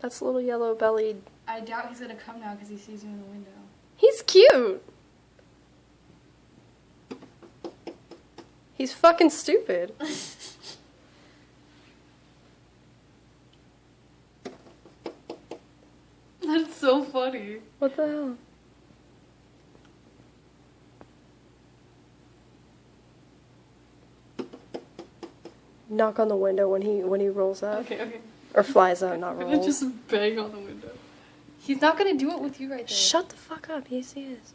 That's a little yellow-bellied. I doubt he's gonna come now because he sees you in the window. He's cute! He's fucking stupid. That's so funny. What the hell? Knock on the window when he rolls up. Okay. Or flies out, not I'm gonna rolls. just bang on the window. He's not gonna do it with you right there. Shut the fuck up. Yes, he is.